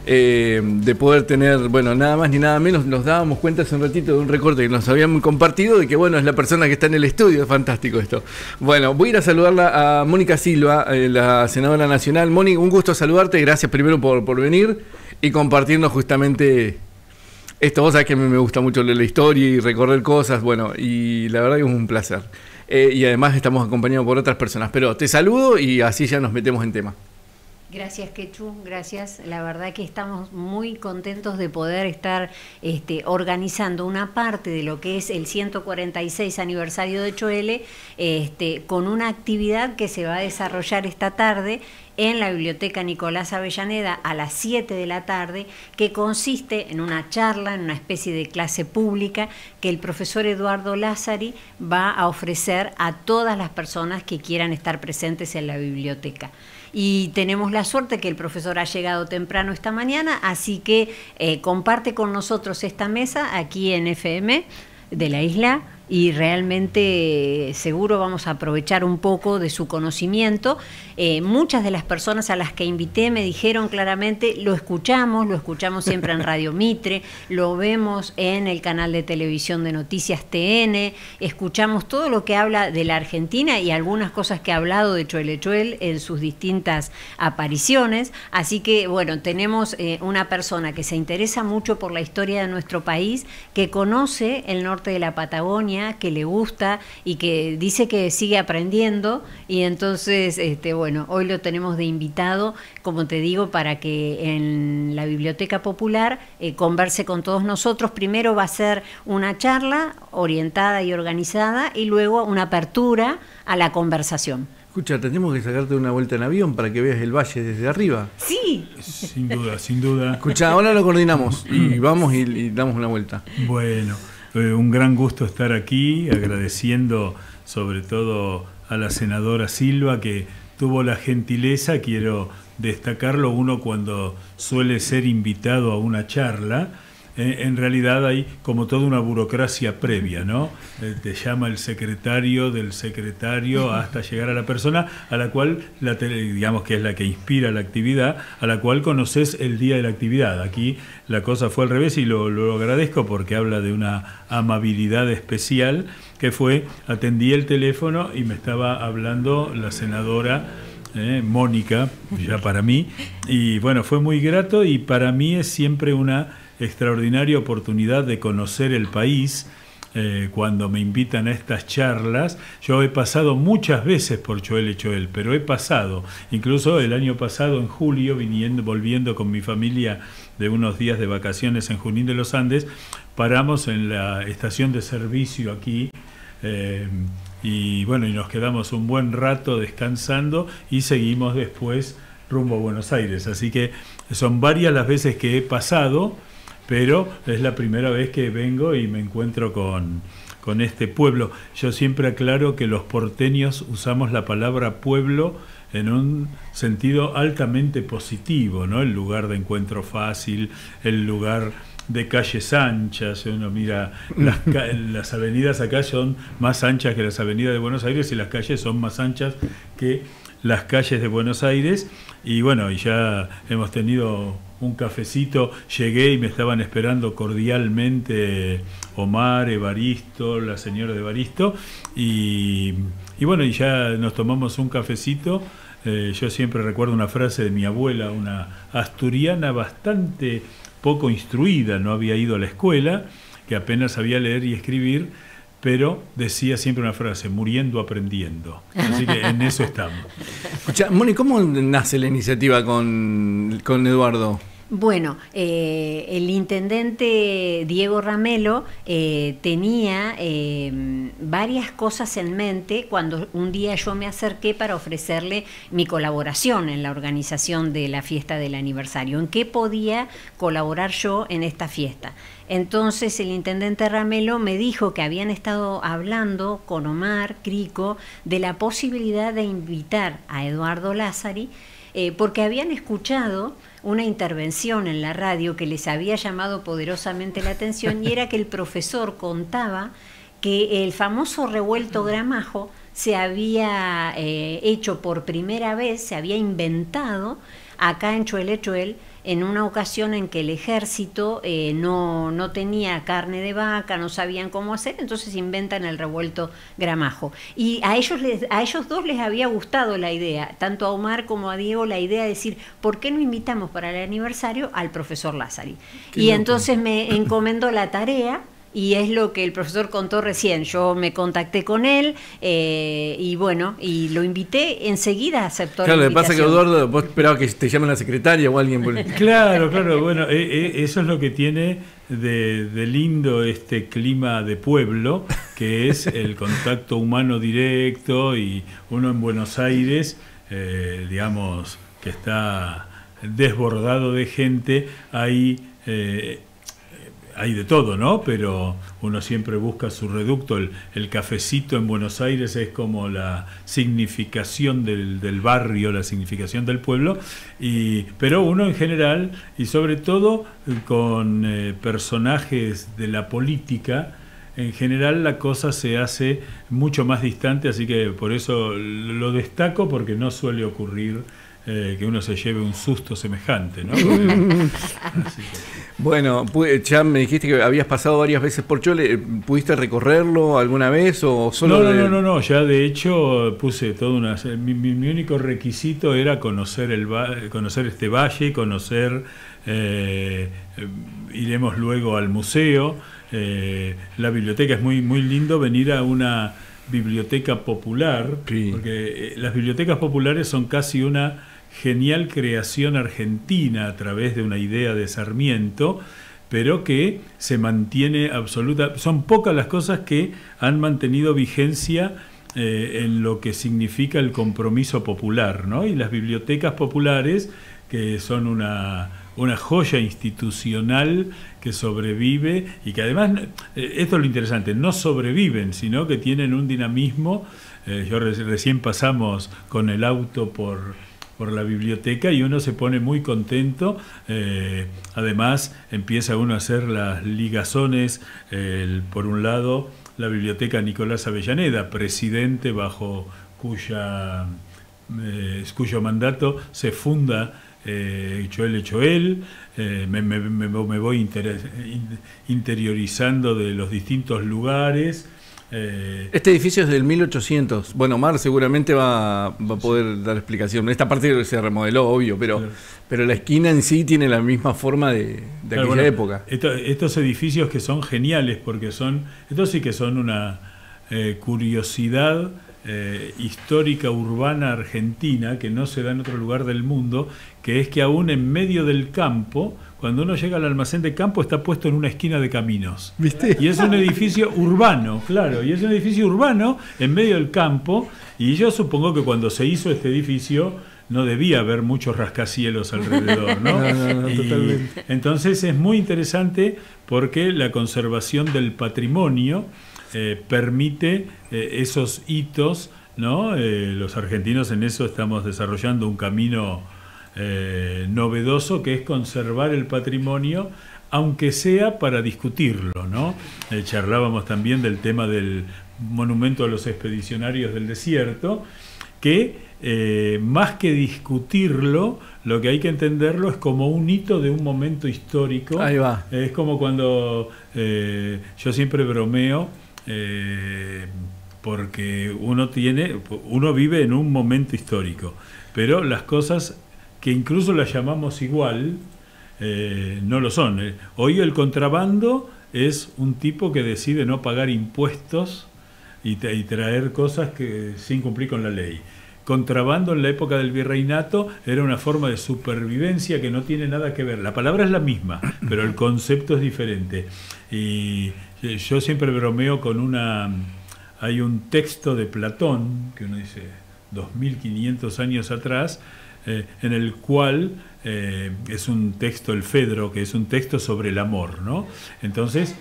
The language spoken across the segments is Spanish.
de poder tener, bueno, nada más ni nada menos, nos dábamos cuenta hace un ratito de un recorte que nos habían compartido de que, bueno, es la persona que está en el estudio, es fantástico esto. Bueno, voy a ir a saludarla a Mónica Silva, la senadora nacional. Mónica, un gusto saludarte, gracias primero por venir y compartirnos justamente esto. Vos sabés que a mí me gusta mucho leer la historia y recorrer cosas, bueno, y la verdad que es un placer. Y además estamos acompañados por otras personas, pero te saludo y así ya nos metemos en tema. Gracias, Quechu, gracias. La verdad que estamos muy contentos de poder estar organizando una parte de lo que es el 146 aniversario de Choele, con una actividad que se va a desarrollar esta tarde en la Biblioteca Nicolás Avellaneda a las 7 de la tarde, que consiste en una charla, en una especie de clase pública que el profesor Eduardo Lázari va a ofrecer a todas las personas que quieran estar presentes en la biblioteca. Y tenemos la suerte que el profesor ha llegado temprano esta mañana, así que comparte con nosotros esta mesa aquí en FM de la isla, y realmente seguro vamos a aprovechar un poco de su conocimiento. Muchas de las personas a las que invité me dijeron claramente, lo escuchamos siempre en Radio Mitre, lo vemos en el canal de televisión de Noticias TN, escuchamos todo lo que habla de la Argentina y algunas cosas que ha hablado de Choel Echuel en sus distintas apariciones, así que bueno, tenemos una persona que se interesa mucho por la historia de nuestro país, que conoce el norte de la Patagonia, que le gusta y que dice que sigue aprendiendo, y entonces bueno, hoy lo tenemos de invitado, como te digo, para que en la Biblioteca Popular converse con todos nosotros. Primero va a ser una charla orientada y organizada y luego una apertura a la conversación. Escucha, tenemos que sacarte una vuelta en avión para que veas el valle desde arriba. Sí. Sin duda, sin duda. Escucha, ahora lo coordinamos y vamos y damos una vuelta. Bueno, un gran gusto estar aquí, agradeciendo sobre todo a la senadora Silva, que tuvo la gentileza, quiero destacarlo, uno cuando suele ser invitado a una charla, en realidad hay como toda una burocracia previa, ¿no? Te llama el secretario del secretario hasta llegar a la persona a la cual, digamos que es la que inspira la actividad, a la cual conoces el día de la actividad. Aquí la cosa fue al revés y lo agradezco porque habla de una amabilidad especial, que fue, atendí el teléfono y me estaba hablando la senadora Mónica, ya para mí, y bueno, fue muy grato, y para mí es siempre una extraordinaria oportunidad de conocer el país. Cuando me invitan a estas charlas, yo he pasado muchas veces por Choel Echuel, pero he pasado, incluso el año pasado en julio, volviendo con mi familia de unos días de vacaciones en Junín de los Andes, paramos en la estación de servicio aquí, y bueno, y nos quedamos un buen rato descansando y seguimos después rumbo a Buenos Aires, así que son varias las veces que he pasado, pero es la primera vez que vengo y me encuentro con este pueblo. Yo siempre aclaro que los porteños usamos la palabra pueblo en un sentido altamente positivo, ¿no? El lugar de encuentro fácil, el lugar de calles anchas. Uno mira, las avenidas acá son más anchas que las avenidas de Buenos Aires, y las calles son más anchas que las calles de Buenos Aires. Y bueno, y ya hemos tenido un cafecito, llegué y me estaban esperando cordialmente Omar, Evaristo, la señora de Evaristo, y bueno, y ya nos tomamos un cafecito. Yo siempre recuerdo una frase de mi abuela, una asturiana bastante poco instruida, no había ido a la escuela, que apenas sabía leer y escribir, pero decía siempre una frase: muriendo aprendiendo. Así que en eso estamos. Escucha, Moni, ¿cómo nace la iniciativa con Eduardo? Bueno, el intendente Diego Ramelo tenía varias cosas en mente cuando un día yo me acerqué para ofrecerle mi colaboración en la organización de la fiesta del aniversario. ¿En qué podía colaborar yo en esta fiesta? Entonces el intendente Ramelo me dijo que habían estado hablando con Omar Crico de la posibilidad de invitar a Eduardo Lázari, porque habían escuchado una intervención en la radio que les había llamado poderosamente la atención, y era que el profesor contaba que el famoso revuelto Gramajo se había hecho por primera vez, se había inventado acá en Choel Echuel, en una ocasión en que el ejército no tenía carne de vaca, no sabían cómo hacer, entonces inventan el revuelto Gramajo. Y a ellos dos les había gustado la idea, tanto a Omar como a Diego, la idea de decir, ¿por qué no invitamos para el aniversario al profesor Lázari? Y entonces me encomendó la tarea. Y es lo que el profesor contó recién. Yo me contacté con él y bueno, y lo invité, enseguida aceptó la invitación. Claro, lo que pasa que Eduardo, vos esperabas que te llame la secretaria o alguien. Claro, bueno, eso es lo que tiene de lindo este clima de pueblo, que es el contacto humano directo, y uno en Buenos Aires, digamos, que está desbordado de gente, hay de todo, ¿no? Pero uno siempre busca su reducto. El cafecito en Buenos Aires es como la significación del barrio, la significación del pueblo. Pero uno en general, y sobre todo con personajes de la política, en general la cosa se hace mucho más distante, así que por eso lo destaco, porque no suele ocurrir que uno se lleve un susto semejante, ¿no? Así que. Bueno, ya me dijiste que habías pasado varias veces por Chole. ¿Pudiste recorrerlo alguna vez o solo? No, ya de hecho puse toda una... Mi único requisito era conocer este valle, iremos luego al museo, la biblioteca. Es muy, muy lindo venir a una biblioteca popular, sí, porque las bibliotecas populares son casi una genial creación argentina a través de una idea de Sarmiento, pero que se mantiene absoluta. Son pocas las cosas que han mantenido vigencia en lo que significa el compromiso popular, ¿no? Y las bibliotecas populares, que son una joya institucional que sobrevive, y que además, esto es lo interesante, no sobreviven, sino que tienen un dinamismo. Yo recién pasamos con el auto por la biblioteca y uno se pone muy contento. Además empieza uno a hacer las ligazones, por un lado la biblioteca Nicolás Avellaneda, presidente bajo cuyo mandato se funda Choel, me voy interiorizando de los distintos lugares. Este edificio es del 1800. Bueno, Mar seguramente va a poder dar explicación. Esta parte se remodeló, obvio, pero la esquina en sí tiene la misma forma de aquella época. Estos edificios que son geniales, porque estos sí que son una curiosidad histórica urbana argentina que no se da en otro lugar del mundo, que es que aún en medio del campo, cuando uno llega al almacén de campo, está puesto en una esquina de Caminos. ¿Viste? Y es un edificio urbano, claro, y es un edificio urbano en medio del campo, y yo supongo que cuando se hizo este edificio no debía haber muchos rascacielos alrededor, ¿no? No, totalmente. Entonces es muy interesante porque la conservación del patrimonio permite esos hitos, ¿no? Los argentinos en eso estamos desarrollando un camino novedoso, que es conservar el patrimonio, aunque sea para discutirlo, ¿no? Charlábamos también del tema del monumento a los expedicionarios del desierto, que más que discutirlo, lo que hay que entenderlo es como un hito de un momento histórico. Ahí va. Es como cuando yo siempre bromeo, porque uno vive en un momento histórico, pero las cosas que incluso las llamamos igual, no lo son. Hoy el contrabando es un tipo que decide no pagar impuestos y traer cosas sin cumplir con la ley. Contrabando en la época del virreinato era una forma de supervivencia que no tiene nada que ver. La palabra es la misma, pero el concepto es diferente. Y yo siempre bromeo hay un texto de Platón, que uno dice 2500 años atrás, en el cual es un texto, el Fedro, que es un texto sobre el amor, ¿no? Entonces,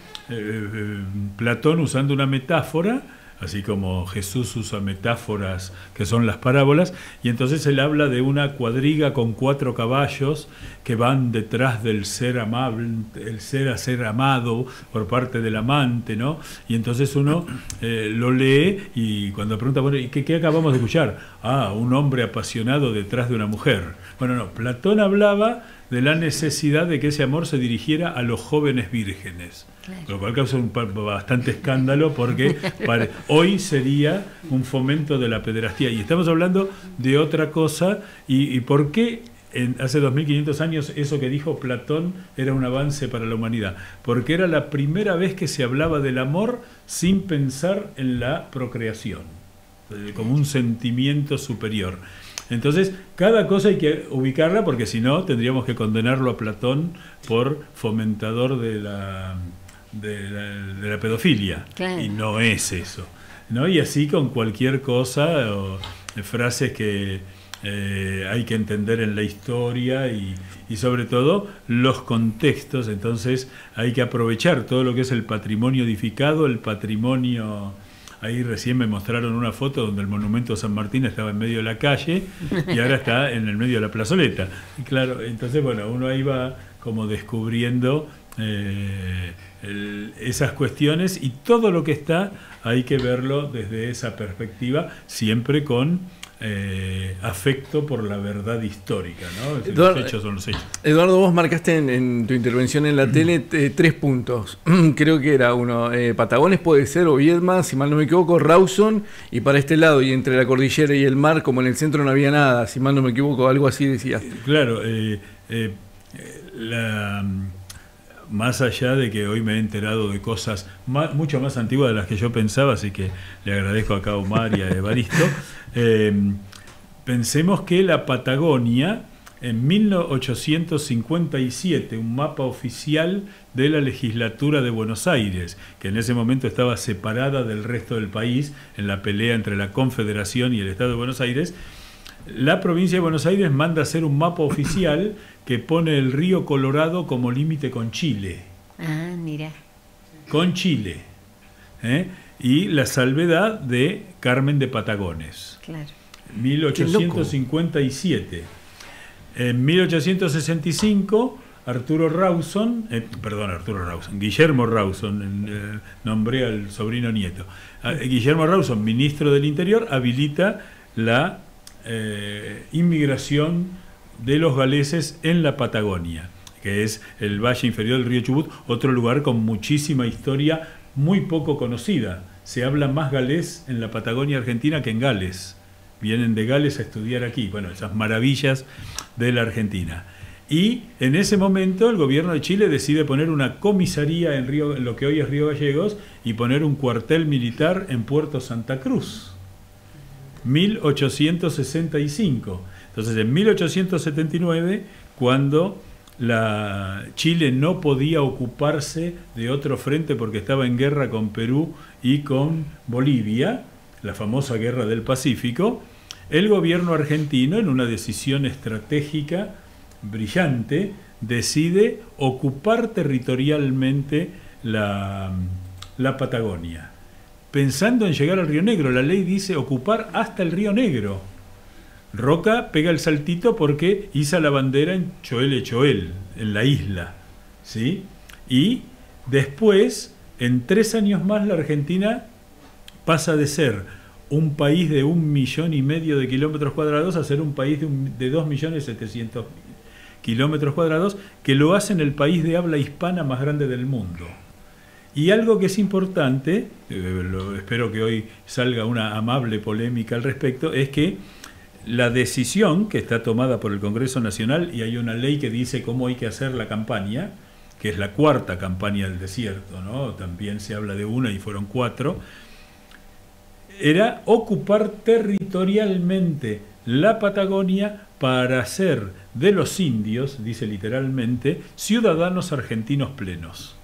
Platón, usando una metáfora, así como Jesús usa metáforas que son las parábolas, y entonces él habla de una cuadriga con 4 caballos que van detrás del ser amable, el ser a ser amado por parte del amante, ¿no? Y entonces uno lo lee, y cuando pregunta, bueno, ¿y qué acabamos de escuchar? Un hombre apasionado detrás de una mujer. Bueno, no, Platón hablaba de la necesidad de que ese amor se dirigiera a los jóvenes vírgenes. Claro. Lo cual causa bastante escándalo porque hoy sería un fomento de la pederastía. Y estamos hablando de otra cosa. ¿Y por qué hace 2500 años eso que dijo Platón era un avance para la humanidad? Porque era la primera vez que se hablaba del amor sin pensar en la procreación, como un sentimiento superior. Entonces, cada cosa hay que ubicarla, porque si no, tendríamos que condenarlo a Platón por fomentador de la pedofilia. Claro. Y no es eso, ¿no? Y así con cualquier cosa, o frases que hay que entender en la historia y sobre todo los contextos. Entonces hay que aprovechar todo lo que es el patrimonio edificado, el patrimonio. Ahí recién me mostraron una foto donde el monumento a San Martín estaba en medio de la calle y ahora está en el medio de la plazoleta. Y claro, entonces bueno, uno ahí va como descubriendo esas cuestiones, y todo lo que está hay que verlo desde esa perspectiva, siempre con afecto por la verdad histórica, ¿no? Eduardo, los hechos son los hechos. Eduardo, vos marcaste en tu intervención en la tele 3 puntos. Creo que era uno, Patagones puede ser, o Viedma, si mal no me equivoco, Rawson, y para este lado, y entre la cordillera y el mar, como en el centro no había nada, si mal no me equivoco, algo así decías. Claro, más allá de que hoy me he enterado de cosas mucho más antiguas de las que yo pensaba, así que le agradezco acá a Omar y a Evaristo, pensemos que la Patagonia, en 1857, un mapa oficial de la legislatura de Buenos Aires, que en ese momento estaba separada del resto del país en la pelea entre la Confederación y el Estado de Buenos Aires, la provincia de Buenos Aires manda a hacer un mapa oficial que pone el río Colorado como límite con Chile. Ah, mira. Con Chile. Y la salvedad de Carmen de Patagones. Claro. 1857. En 1865, Guillermo Rawson, nombré al sobrino nieto. Guillermo Rawson, ministro del Interior, habilita la inmigración de los galeses en la Patagonia, que es el valle inferior del río Chubut, otro lugar con muchísima historia muy poco conocida. Se habla más galés en la Patagonia Argentina que en Gales. Vienen de Gales a estudiar aquí. Bueno, esas maravillas de la Argentina. Y en ese momento el gobierno de Chile decide poner una comisaría en lo que hoy es Río Gallegos, y poner un cuartel militar en Puerto Santa Cruz. 1865. Entonces, en 1879, cuando Chile no podía ocuparse de otro frente porque estaba en guerra con Perú y con Bolivia, la famosa Guerra del Pacífico, el gobierno argentino, en una decisión estratégica brillante, decide ocupar territorialmente la Patagonia, pensando en llegar al Río Negro. La ley dice ocupar hasta el Río Negro. Roca pega el saltito porque iza la bandera en Choel, en la isla, ¿sí? Y después, en 3 años más, la Argentina pasa de ser un país de 1,5 millones de kilómetros cuadrados a ser un país de 2.700.000 kilómetros cuadrados, que lo hacen el país de habla hispana más grande del mundo. Y algo que es importante, espero que hoy salga una amable polémica al respecto, es que la decisión que está tomada por el Congreso Nacional, y hay una ley que dice cómo hay que hacer la campaña, que es la 4ª campaña del desierto, ¿no? También se habla de una y fueron 4, era ocupar territorialmente la Patagonia para hacer de los indios, dice literalmente, ciudadanos argentinos plenos.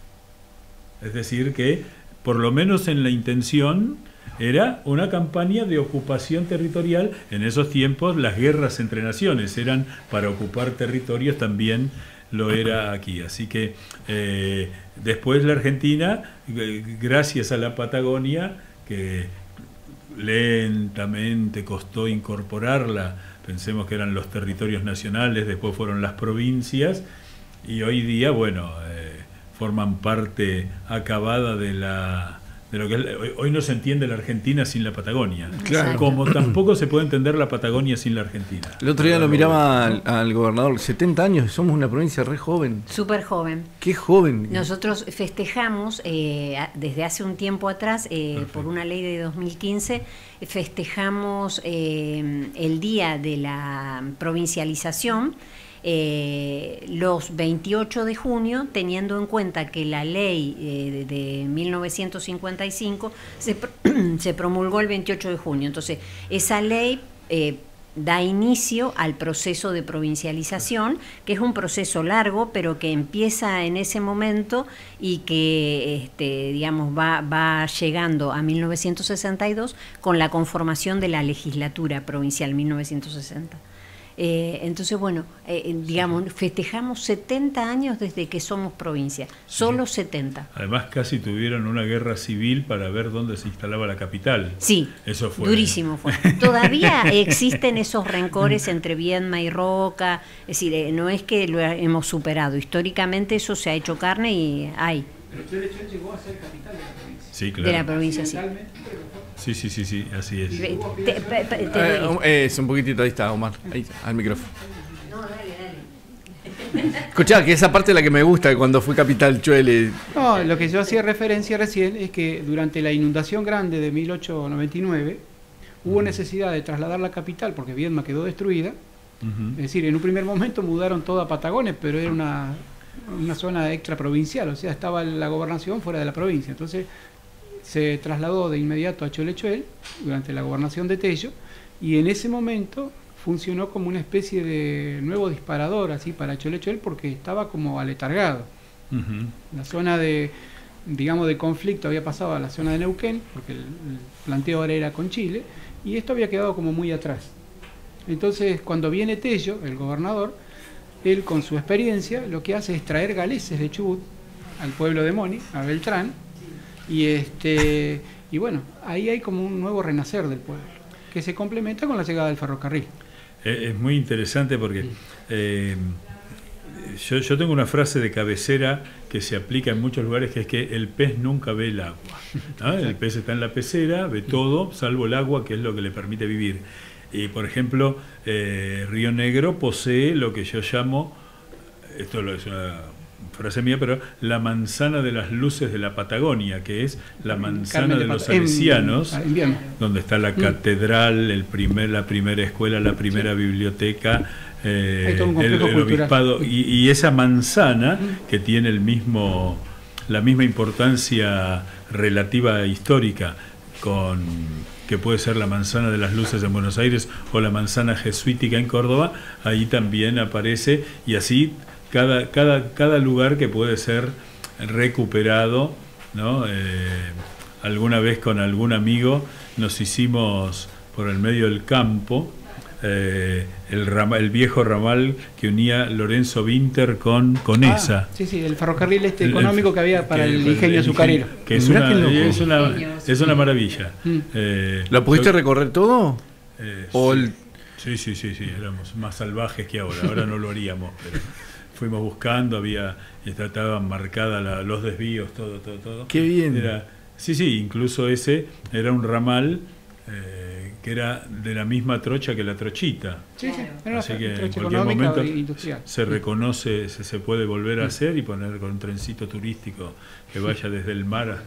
Es decir, que por lo menos en la intención era una campaña de ocupación territorial. En esos tiempos las guerras entre naciones eran para ocupar territorios, también lo era aquí. Así que después la Argentina, gracias a la Patagonia, que lentamente costó incorporarla, pensemos que eran los territorios nacionales, después fueron las provincias, y hoy día, bueno, forman parte acabada de de lo que hoy no se entiende la Argentina sin la Patagonia. Claro. Como tampoco se puede entender la Patagonia sin la Argentina. El otro día lo miraba al gobernador, 70 años, somos una provincia re joven. Súper joven. Qué joven. Nosotros festejamos desde hace un tiempo atrás, por una ley de 2015, festejamos el día de la provincialización, los 28 de junio, teniendo en cuenta que la ley de 1955 se promulgó el 28 de junio. Entonces, esa ley da inicio al proceso de provincialización, que es un proceso largo, pero que empieza en ese momento y que digamos va llegando a 1962 con la conformación de la legislatura provincial 1960. Entonces, bueno, digamos, festejamos 70 años desde que somos provincia, solo 70. Además, casi tuvieron una guerra civil para ver dónde se instalaba la capital. Sí, eso fue durísimo fue. Todavía existen esos rencores entre Viedma y Roca, es decir, no es que lo hemos superado, históricamente eso se ha hecho carne y hay. Pero Cholechuel llegó a ser capital de la provincia. Sí, claro. De la provincia, sí. Sí, así es. Es un poquitito, ahí está, Omar, ahí, al micrófono. No, dale. Escuchá, que esa parte es la que me gusta, cuando fue capital Choele. No, lo que yo hacía referencia recién es que durante la inundación grande de 1899 hubo necesidad de trasladar la capital porque Viedma quedó destruida. Es decir, en un primer momento mudaron todo a Patagones, pero era una zona extraprovincial, o sea, estaba la gobernación fuera de la provincia. Entonces se trasladó de inmediato a Cholechuel durante la gobernación de Tello, y en ese momento funcionó como una especie de nuevo disparador así para Cholechuel, porque estaba como aletargado. La zona de, digamos, de conflicto había pasado a la zona de Neuquén, porque el planteo ahora era con Chile, y esto había quedado como muy atrás. Entonces, cuando viene Tello, el gobernador, él con su experiencia lo que hace es traer galeses de Chubut al pueblo de Moni, a Beltrán, y bueno, ahí hay como un nuevo renacer del pueblo, que se complementa con la llegada del ferrocarril. Es muy interesante porque yo tengo una frase de cabecera que se aplica en muchos lugares, que es que el pez nunca ve el agua, ¿no? El pez está en la pecera, ve todo, salvo el agua, que es lo que le permite vivir. Y por ejemplo, Río Negro posee lo que yo llamo, esto es una frase mía, pero la manzana de las luces de la Patagonia, que es la manzana de los salesianos, donde está la catedral, la primera escuela, la primera biblioteca, el obispado, y esa manzana que tiene la misma importancia relativa histórica que puede ser la manzana de las luces en Buenos Aires o la manzana jesuítica en Córdoba, ahí también aparece, y así cada lugar que puede ser recuperado, ¿no? Alguna vez con algún amigo nos hicimos por el medio del campo el viejo ramal que unía Lorenzo Winter con Conesa. Sí, el ferrocarril económico que había para el ingenio azucarero. Que es una maravilla. ¿Lo pudiste recorrer todo? Sí, éramos más salvajes que ahora. Ahora no lo haríamos, pero fuimos buscando, estaban marcadas los desvíos, todo. Qué bien. Incluso ese era un ramal que era de la misma trocha que la trochita. Así que en cualquier momento se reconoce, se puede volver a hacer y poner con un trencito turístico que vaya desde el mar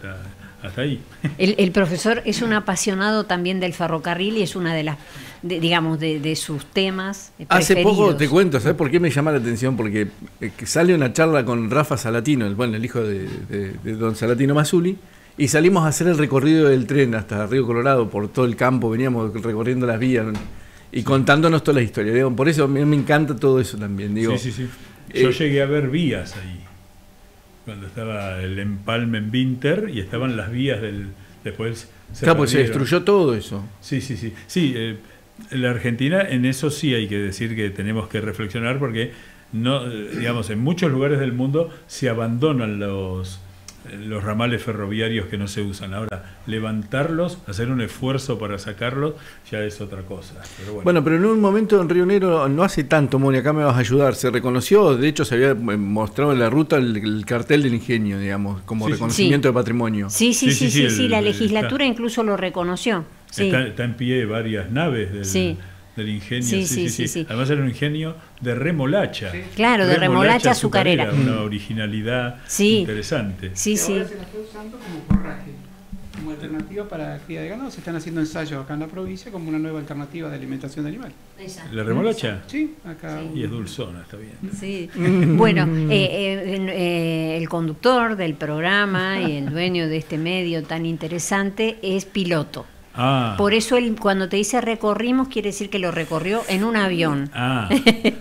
hasta ahí. El profesor es un apasionado también del ferrocarril y es una de las, de sus temas preferidos. Hace poco, te cuento, ¿sabes por qué me llama la atención? Porque sale una charla con Rafa Salatino, el hijo de don Salatino Mazzulli, y salimos a hacer el recorrido del tren hasta Río Colorado, por todo el campo, veníamos recorriendo las vías y contándonos toda la historia. Por eso a mí me encanta todo eso también. Sí. Yo llegué a ver vías ahí, cuando estaba el empalme en Winter y estaban las vías después pues se destruyó todo eso. Sí, la Argentina, en eso sí hay que decir que tenemos que reflexionar, porque no, en muchos lugares del mundo se abandonan los ramales ferroviarios que no se usan. Ahora, levantarlos, hacer un esfuerzo para sacarlos, ya es otra cosa. Bueno, pero en un momento en Río Negro, no hace tanto, Moni, acá me vas a ayudar, se reconoció, de hecho se había mostrado en la ruta el cartel del ingenio, digamos, como reconocimiento de patrimonio. Sí, la legislatura incluso lo reconoció. Está en pie varias naves del ingenio. Sí. Además era un ingenio de remolacha. Sí. Claro, de remolacha azucarera. Una originalidad interesante. Sí. Ahora se la está usando como forraje, como alternativa para la cría de ganado. Se están haciendo ensayos acá en la provincia como una nueva alternativa de alimentación de animales. ¿La remolacha? Sí, acá. Y es dulzona, está bien. Sí. Bueno, el conductor del programa y el dueño de este medio tan interesante es piloto. Por eso él, cuando te dice recorrimos, quiere decir que lo recorrió en un avión.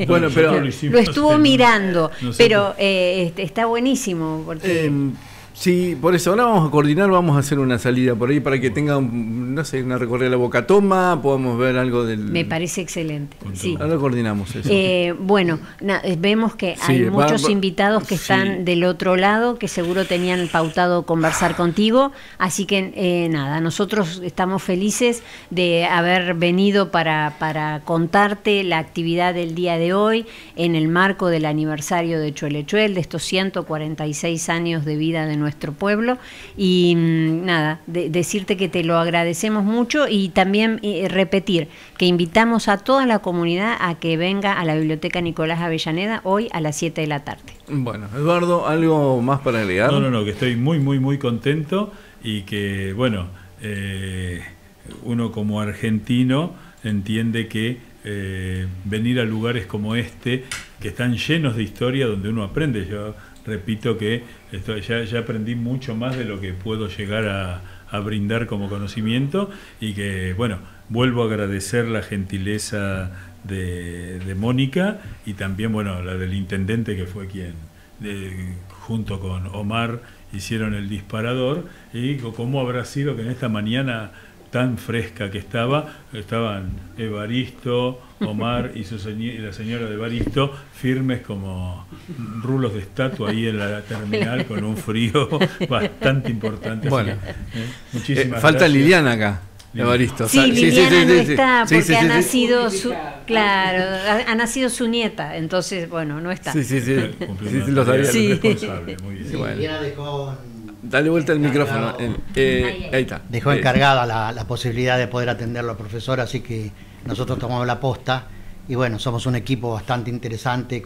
Bueno, pero lo estuvo mirando, pero está buenísimo porque sí, por eso ahora vamos a coordinar, vamos a hacer una salida por ahí para que tenga, no sé, una recorrida de la Boca Toma, podamos ver algo del... Me parece excelente. Sí. Ahora coordinamos eso. Bueno, vemos que hay muchos invitados que están del otro lado, que seguro tenían pautado conversar contigo, así que nada, nosotros estamos felices de haber venido para contarte la actividad del día de hoy en el marco del aniversario de Choelechuel, de estos 146 años de vida de nuestro pueblo, y nada, decirte que te lo agradecemos mucho y también repetir que invitamos a toda la comunidad a que venga a la Biblioteca Nicolás Avellaneda hoy a las 7 de la tarde. Bueno, Eduardo, ¿algo más para agregar? No, que estoy muy contento y que, bueno, uno como argentino entiende que venir a lugares como este, que están llenos de historia, donde uno aprende. Yo repito que ya aprendí mucho más de lo que puedo llegar a brindar como conocimiento, y que, bueno, vuelvo a agradecer la gentileza de Mónica, y también, bueno, la del intendente, que fue quien, junto con Omar, hicieron el disparador. Y cómo habrá sido que en esta mañana tan fresca que estaban Evaristo, Omar y la señora de Evaristo firmes como rulos de estatua ahí en la terminal, con un frío bastante importante. Bueno, muchísimas falta gracias. Liliana acá. Evaristo. Sí, Liliana no está porque ha nacido ha nacido su nieta, entonces bueno, no está. Sí, lo sabía. Responsable, muy bien. Bueno. Liliana dejó dale vuelta el micrófono. Ahí está. Dejó encargada la posibilidad de poder atenderlo al profesor, así que nosotros tomamos la posta y bueno, somos un equipo bastante interesante,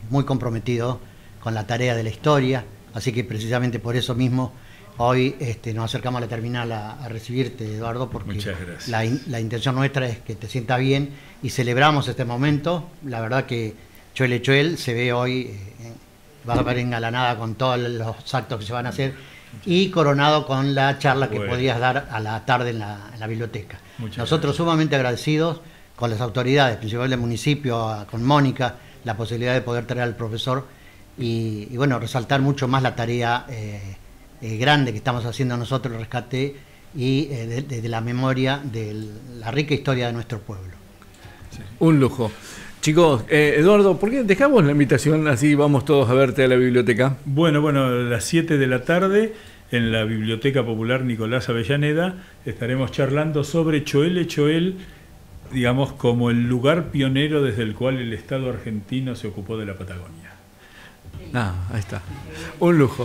muy comprometido con la tarea de la historia, así que precisamente por eso mismo hoy nos acercamos a la terminal a recibirte, Eduardo, porque la intención nuestra es que te sientas bien y celebramos este momento. La verdad que Choelechuel se ve hoy, va a ver engalanada con todos los actos que se van a hacer y coronado con la charla que podías dar a la tarde en la biblioteca. Nosotros sumamente agradecidos con las autoridades, principalmente del municipio, con Mónica, la posibilidad de poder traer al profesor y bueno, resaltar mucho más la tarea grande que estamos haciendo nosotros, el rescate y de la memoria de la rica historia de nuestro pueblo. Sí. Un lujo. Chicos, Eduardo, ¿por qué dejamos la invitación así vamos todos a verte a la biblioteca? Bueno, a las 7 de la tarde en la Biblioteca Popular Nicolás Avellaneda estaremos charlando sobre Choelechuel, digamos, como el lugar pionero desde el cual el Estado argentino se ocupó de la Patagonia. Ahí está. Un lujo.